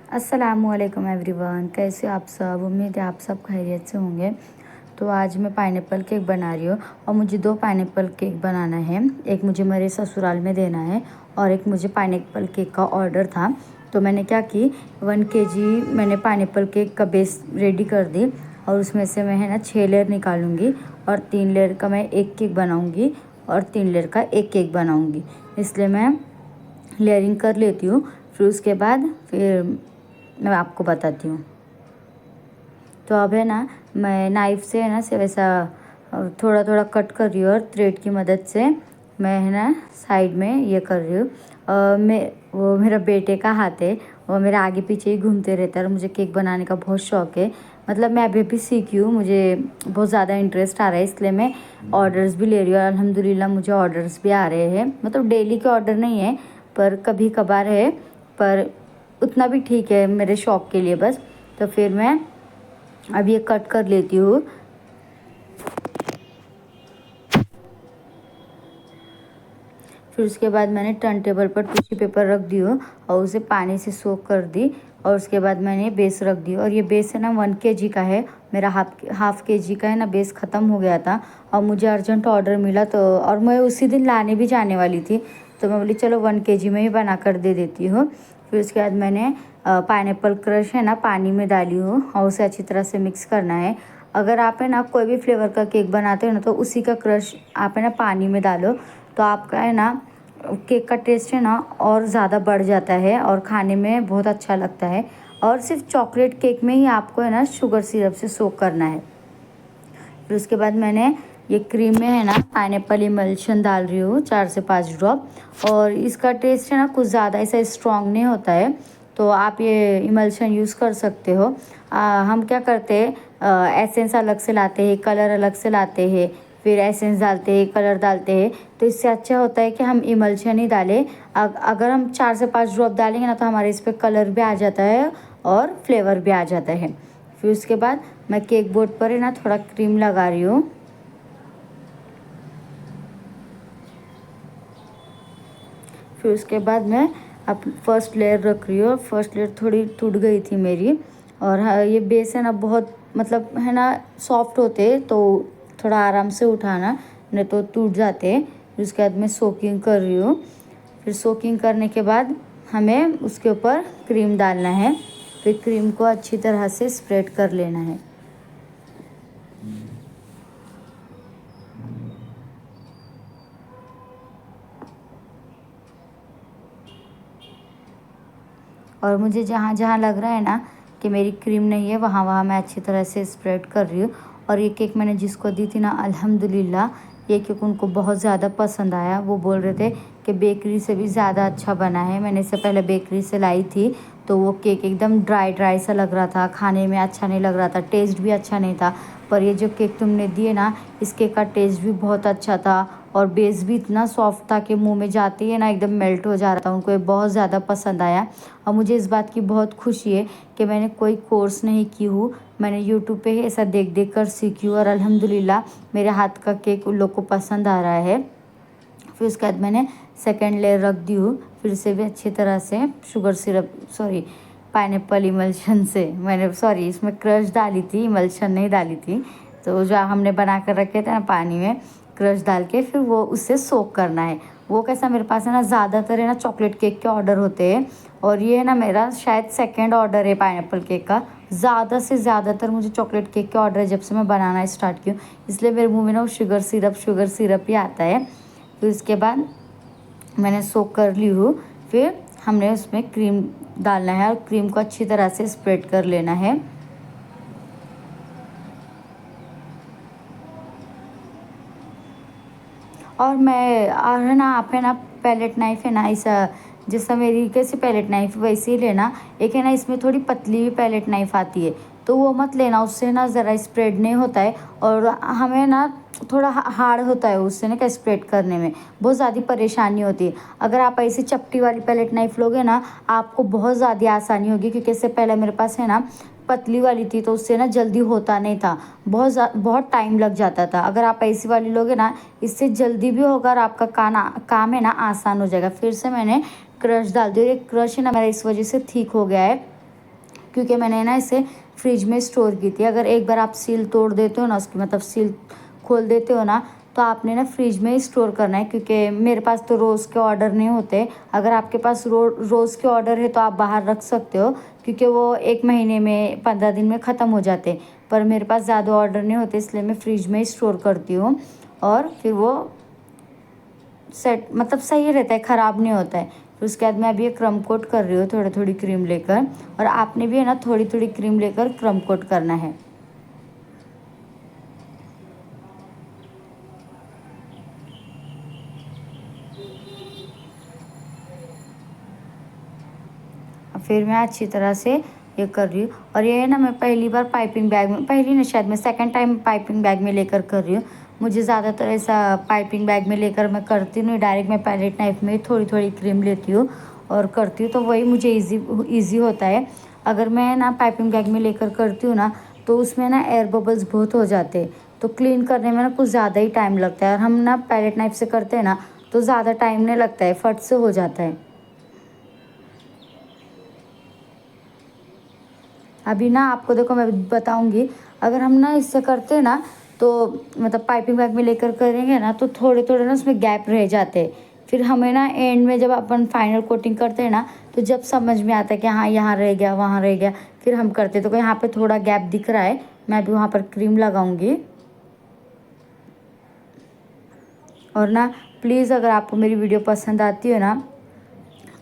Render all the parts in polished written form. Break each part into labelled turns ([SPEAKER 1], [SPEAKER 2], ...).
[SPEAKER 1] अस्सलामुअलैकुम एवरीवन, कैसे हो आप सब। उम्मीद है आप सब खैरियत से होंगे। तो आज मैं पाइनएप्पल केक बना रही हूँ और मुझे 2 पाइनएप्पल केक बनाना है। एक मुझे मेरे ससुराल में देना है और एक मुझे पाइनएप्पल केक का ऑर्डर था। तो मैंने क्या की 1 केजी मैंने पाइनएप्पल केक का बेस रेडी कर दी और उसमें से मैं है ना 6 लेयर निकालूंगी और 3 लेयर का मैं एक केक बनाऊँगी और 3 लेयर का एक केक बनाऊँगी। इसलिए मैं लेयरिंग कर लेती हूँ। फिर उसके बाद मैं आपको बताती हूँ। तो अब है ना मैं नाइफ़ से है ना से वैसा थोड़ा थोड़ा कट कर रही हूँ और थ्रेड की मदद से मैं है ना साइड में ये कर रही हूँ। वो मेरा बेटे का हाथ है, वो मेरे आगे पीछे ही घूमते रहता है और मुझे केक बनाने का बहुत शौक़ है। मतलब मैं अभी अभी सीखी हूँ, मुझे बहुत ज़्यादा इंटरेस्ट आ रहा है, इसलिए मैं ऑर्डर्स भी ले रही हूँ और अल्हम्दुलिल्लाह मुझे ऑर्डर्स भी आ रहे हैं। मतलब डेली के ऑर्डर नहीं है पर कभी कभार है, पर उतना भी ठीक है मेरे शौक़ के लिए बस। तो फिर मैं अब ये कट कर लेती हूँ। फिर उसके बाद मैंने टर्न टेबल पर टिश्यू पेपर रख दी हूँ और उसे पानी से सोक कर दी और उसके बाद मैंने बेस रख दी और ये बेस है ना 1 केजी का है। मेरा हाफ केजी का है ना बेस ख़त्म हो गया था और मुझे अर्जेंट ऑर्डर मिला, तो और मैं उसी दिन लाने भी जाने वाली थी, तो मैं बोली चलो 1 केजी में ही बना कर दे देती हूँ। फिर उसके बाद मैंने पाइनएप्पल क्रश है ना पानी में डाली हूँ और उसे अच्छी तरह से मिक्स करना है। अगर आप है ना कोई भी फ्लेवर का केक बनाते हो ना तो उसी का क्रश आप है ना पानी में डालो, तो आपका है ना केक का टेस्ट है ना और ज़्यादा बढ़ जाता है और खाने में बहुत अच्छा लगता है। और सिर्फ चॉकलेट केक में ही आपको है ना शुगर सिरप से सोक करना है। फिर उसके बाद मैंने ये क्रीम में है ना पाइनएप्पल इमल्शन डाल रही हूँ 4 से 5 ड्रॉप, और इसका टेस्ट है ना कुछ ज़्यादा ऐसा स्ट्रॉन्ग नहीं होता है, तो आप ये इमल्शन यूज़ कर सकते हो। हम क्या करते हैं एसेंस अलग से लाते हैं, कलर अलग से लाते हैं, फिर एसेंस डालते हैं, कलर डालते हैं, तो इससे अच्छा होता है कि हम इमल्शन ही डालें। अगर हम 4 से 5 ड्रॉप डालेंगे ना तो हमारे इस पर कलर भी आ जाता है और फ्लेवर भी आ जाता है। फिर उसके बाद मैं केक बोर्ड पर है ना थोड़ा क्रीम लगा रही हूँ। फिर उसके बाद मैं अब फर्स्ट लेयर रख रही हूँ। फर्स्ट लेयर थोड़ी टूट गई थी मेरी, और हाँ ये बेस है ना बहुत मतलब है ना सॉफ्ट होते, तो थोड़ा आराम से उठाना नहीं तो टूट जाते हैं। फिर उसके बाद मैं सोकिंग कर रही हूँ। फिर सोकिंग करने के बाद हमें उसके ऊपर क्रीम डालना है। फिर क्रीम को अच्छी तरह से स्प्रेड कर लेना है। और मुझे जहाँ जहाँ लग रहा है ना कि मेरी क्रीम नहीं है वहाँ वहाँ मैं अच्छी तरह से स्प्रेड कर रही हूँ। और ये केक मैंने जिसको दी थी ना अल्हम्दुलिल्लाह ये केक उनको बहुत ज़्यादा पसंद आया। वो बोल रहे थे कि बेकरी से भी ज़्यादा अच्छा बना है। मैंने इससे पहले बेकरी से लाई थी तो वो केक एकदम ड्राई ड्राई सा लग रहा था, खाने में अच्छा नहीं लग रहा था, टेस्ट भी अच्छा नहीं था। पर ये जो केक तुमने दिए ना इस केक का टेस्ट भी बहुत अच्छा था और बेस भी इतना सॉफ्ट था कि मुंह में जाते ही ना एकदम मेल्ट हो जा रहा था। उनको ये बहुत ज़्यादा पसंद आया और मुझे इस बात की बहुत खुशी है कि मैंने कोई कोर्स नहीं की हूँ, मैंने यूट्यूब पे ही ऐसा देख देख कर सीखी हूँ और अल्हम्दुलिल्लाह मेरे हाथ का केक उन लोग को पसंद आ रहा है। फिर उसके बाद मैंने सेकेंड लेयर रख दी हूँ। फिर से भी अच्छी तरह से शुगर सिरप पाइनएप्पल इमल्शन से मैंने इसमें क्रश डाली थी, इमल्शन नहीं डाली थी। तो जो हमने बना कर रखे थे ना पानी में क्रश डाल के फिर वो उससे सोक करना है। वो कैसा मेरे पास है ना ज़्यादातर है ना चॉकलेट केक के ऑर्डर होते हैं और ये है ना मेरा शायद सेकंड ऑर्डर है पाइनएप्पल केक का। ज़्यादा से ज़्यादातर मुझे चॉकलेट केक के ऑर्डर है जब से मैं बनाना स्टार्ट की हूँ, इसलिए मेरे मुँह में ना वो शुगर सिरप ही आता है। फिर इसके बाद मैंने सोक कर ली हूँ। फिर हमने उसमें क्रीम डालना है और क्रीम को अच्छी तरह से स्प्रेड कर लेना है। और है ना आप है ना पैलेट नाइफ़ है ना ऐसा जैसा मेरी कैसी पैलेट नाइफ़ वैसे ही लेना। एक है ना इसमें थोड़ी पतली भी पैलेट नाइफ़ आती है तो वो मत लेना, उससे ना ज़रा स्प्रेड नहीं होता है और हमें ना थोड़ा हार्ड होता है उससे ना क्या स्प्रेड करने में बहुत ज़्यादा परेशानी होती है। अगर आप ऐसी चपटी वाली पैलेट नाइफ़ लोगे ना आपको बहुत ज़्यादा आसानी होगी, क्योंकि इससे पहले मेरे पास है ना पतली वाली थी तो उससे ना जल्दी होता नहीं था, बहुत टाइम लग जाता था। अगर आप ऐसी वाली लोगे ना इससे जल्दी भी होगा और आपका काम है ना आसान हो जाएगा। फिर से मैंने क्रश डाल दिया। ये क्रश है ना मेरा इस वजह से ठीक हो गया है क्योंकि मैंने ना इसे फ्रिज में स्टोर की थी। अगर एक बार आप सील तोड़ देते हो ना उसकी, मतलब सील खोल देते हो ना, तो आपने ना फ्रिज में ही स्टोर करना है, क्योंकि मेरे पास तो रोज़ के ऑर्डर नहीं होते। अगर आपके पास रोज़ के ऑर्डर है तो आप बाहर रख सकते हो, क्योंकि वो 1 महीने में 15 दिन में ख़त्म हो जाते। पर मेरे पास ज़्यादा ऑर्डर नहीं होते, इसलिए मैं फ्रिज में ही स्टोर करती हूँ और फिर वो सेट मतलब सही रहता है, ख़राब नहीं होता है। फिर उसके बाद मैं अभी ये क्रम कोट कर रही हूँ थोड़ी थोड़ी क्रीम लेकर, और आपने भी है ना थोड़ी थोड़ी क्रीम लेकर क्रम कोट करना है। फिर मैं अच्छी तरह से ये कर रही हूँ, और ये है ना मैं पहली बार पाइपिंग बैग में, पहली नहीं शायद मैं सेकंड टाइम पाइपिंग बैग में लेकर कर रही हूँ। मुझे ज़्यादातर ऐसा पाइपिंग बैग में लेकर मैं करती नहीं, डायरेक्ट मैं पैलेट नाइफ में थोड़ी थोड़ी क्रीम लेती हूँ और करती हूँ, तो वही मुझे ईजी होता है। अगर मैं ना पाइपिंग बैग में लेकर करती हूँ ना, तो उसमें ना एयर बबल्स बहुत हो जाते हैं, तो क्लीन करने में ना कुछ ज़्यादा ही टाइम लगता है। और हम ना पैलेट नाइफ से करते हैं ना, तो ज़्यादा टाइम नहीं लगता है, फट से हो जाता है। अभी ना आपको देखो मैं बताऊंगी, अगर हम ना इससे करते हैं ना, तो मतलब पाइपिंग बैग में लेकर करेंगे ना, तो थोड़े थोड़े ना उसमें गैप रह जाते हैं। फिर हमें ना एंड में जब अपन फाइनल कोटिंग करते हैं ना, तो जब समझ में आता है कि हाँ यहाँ रह गया वहाँ रह गया, फिर हम करते हैं। तो यहाँ पे थोड़ा गैप दिख रहा है, मैं अभी वहाँ पर क्रीम लगाऊंगी। और ना प्लीज़ अगर आपको मेरी वीडियो पसंद आती है ना,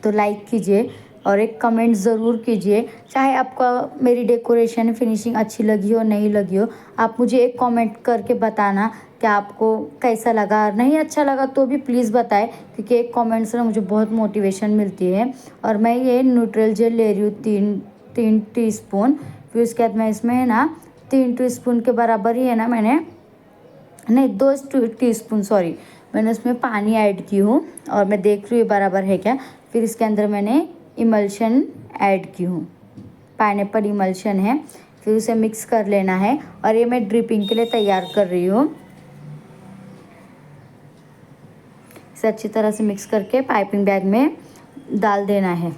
[SPEAKER 1] तो लाइक कीजिए और एक कमेंट ज़रूर कीजिए। चाहे आपका मेरी डेकोरेशन फिनिशिंग अच्छी लगी हो नहीं लगी हो, आप मुझे एक कमेंट करके बताना कि आपको कैसा लगा। नहीं अच्छा लगा तो भी प्लीज़ बताएं, क्योंकि एक कमेंट से ना मुझे बहुत मोटिवेशन मिलती है। और मैं ये न्यूट्रल जेल ले रही हूँ 3 टीस्पून। फिर उसके बाद मैं इसमें है ना 3 टीस्पून के बराबर ही है ना, मैंने नहीं 2 टीस्पून सॉरी, मैंने उसमें पानी ऐड की हूँ और मैं देख रही हूँ बराबर है क्या। फिर इसके अंदर मैंने इमल्शन ऐड की हूँ, पाइनएप्पल इमल्शन है। फिर उसे मिक्स कर लेना है, और ये मैं ड्रिपिंग के लिए तैयार कर रही हूँ। इसे अच्छी तरह से मिक्स करके पाइपिंग बैग में डाल देना है।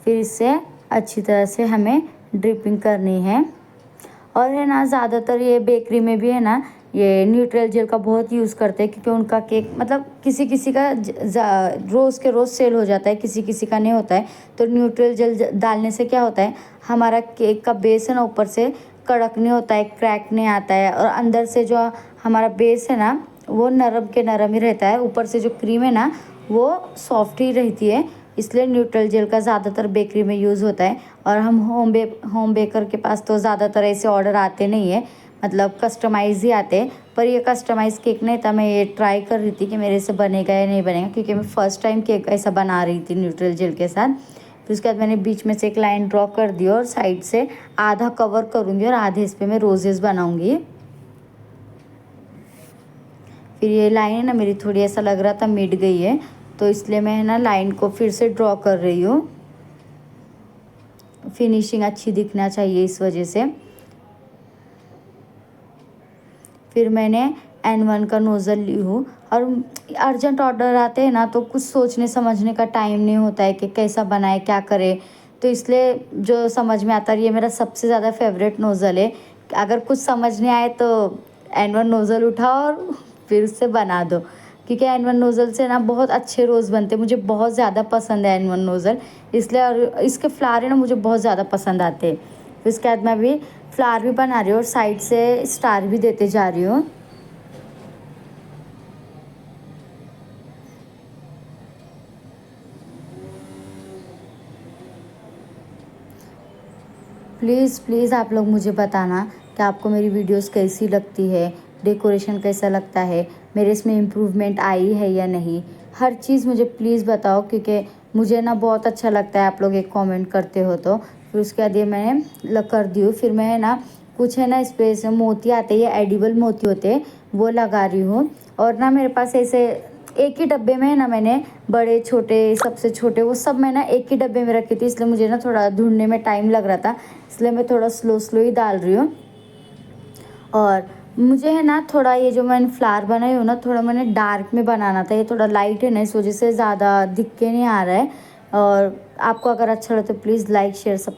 [SPEAKER 1] फिर इससे अच्छी तरह से हमें ड्रिपिंग करनी है। और है ना ज़्यादातर ये बेकरी में भी है ना ये न्यूट्रल जेल का बहुत यूज़ करते हैं, क्योंकि उनका केक मतलब किसी किसी का रोज़ के रोज़ सेल हो जाता है, किसी किसी का नहीं होता है। तो न्यूट्रल जेल डालने से क्या होता है, हमारा केक का बेस है ना ऊपर से कड़क नहीं होता है, क्रैक नहीं आता है, और अंदर से जो हमारा बेस है ना वो नरम के नरम ही रहता है। ऊपर से जो क्रीम है ना वो सॉफ्ट ही रहती है, इसलिए न्यूट्रल जेल का ज़्यादातर बेकरी में यूज़ होता है। और हम होम बेकर के पास तो ज़्यादातर ऐसे ऑर्डर आते नहीं है, मतलब कस्टमाइज़ ही आते हैं। पर ये कस्टमाइज़ केक नहीं था, मैं ये ट्राई कर रही थी कि मेरे से बनेगा या नहीं बनेगा, क्योंकि मैं फ़र्स्ट टाइम केक ऐसा बना रही थी न्यूट्रल जेल के साथ। फिर उसके बाद मैंने बीच में से एक लाइन ड्रॉ कर दी और साइड से आधा कवर करूँगी और आधे इस पर मैं रोजेज़ बनाऊँगी। फिर ये लाइन है ना मेरी थोड़ी ऐसा लग रहा था मिट गई है, तो इसलिए मैं है ना लाइन को फिर से ड्रॉ कर रही हूँ। फिनिशिंग अच्छी दिखना चाहिए इस वजह से। फिर मैंने N1 का नोज़ल ली हूँ, और अर्जेंट ऑर्डर आते हैं ना, तो कुछ सोचने समझने का टाइम नहीं होता है कि कैसा बनाए क्या करे, तो इसलिए जो समझ में आता है ये मेरा सबसे ज़्यादा फेवरेट नोज़ल है। अगर कुछ समझ नहीं आए तो N1 नोज़ल उठाओ और फिर उससे बना दो, क्योंकि N1 नोज़ल से ना बहुत अच्छे रोज़ बनते हैं। मुझे बहुत ज़्यादा पसंद है N1 नोज़ल, इसलिए। और इसके फ्लावर है ना मुझे बहुत ज़्यादा पसंद आते हैं। फिर उसके बाद मैं अभी फ्लावर भी बना रही हूँ और साइड से स्टार भी देते जा रही हूँ। प्लीज़ प्लीज़ आप लोग मुझे बताना कि आपको मेरी वीडियोस कैसी लगती है, डेकोरेशन कैसा लगता है, मेरे इसमें इम्प्रूवमेंट आई है या नहीं। हर चीज़ मुझे प्लीज़ बताओ, क्योंकि मुझे ना बहुत अच्छा लगता है आप लोग एक कमेंट करते हो तो। फिर उसके बाद ये मैंने कर दी हूँ। फिर मैं है ना कुछ है ना इस पे से मोती आते हैं, ये एडिबल मोती होते हैं, वो लगा रही हूँ। और ना मेरे पास ऐसे एक ही डब्बे में है ना, मैंने बड़े छोटे सबसे छोटे वो सब मैं ना एक ही डब्बे में रखी थी, इसलिए मुझे ना थोड़ा ढूंढने में टाइम लग रहा था, इसलिए मैं थोड़ा स्लो स्लो ही डाल रही हूँ। और मुझे है ना थोड़ा ये जो मैंने फ्लावर बनाई हो ना, थोड़ा मैंने डार्क में बनाना था, ये थोड़ा लाइट है ना, इस वजह से ज़्यादा दिख के नहीं आ रहा है। और आपको अगर अच्छा लगे तो प्लीज़ लाइक शेयर सब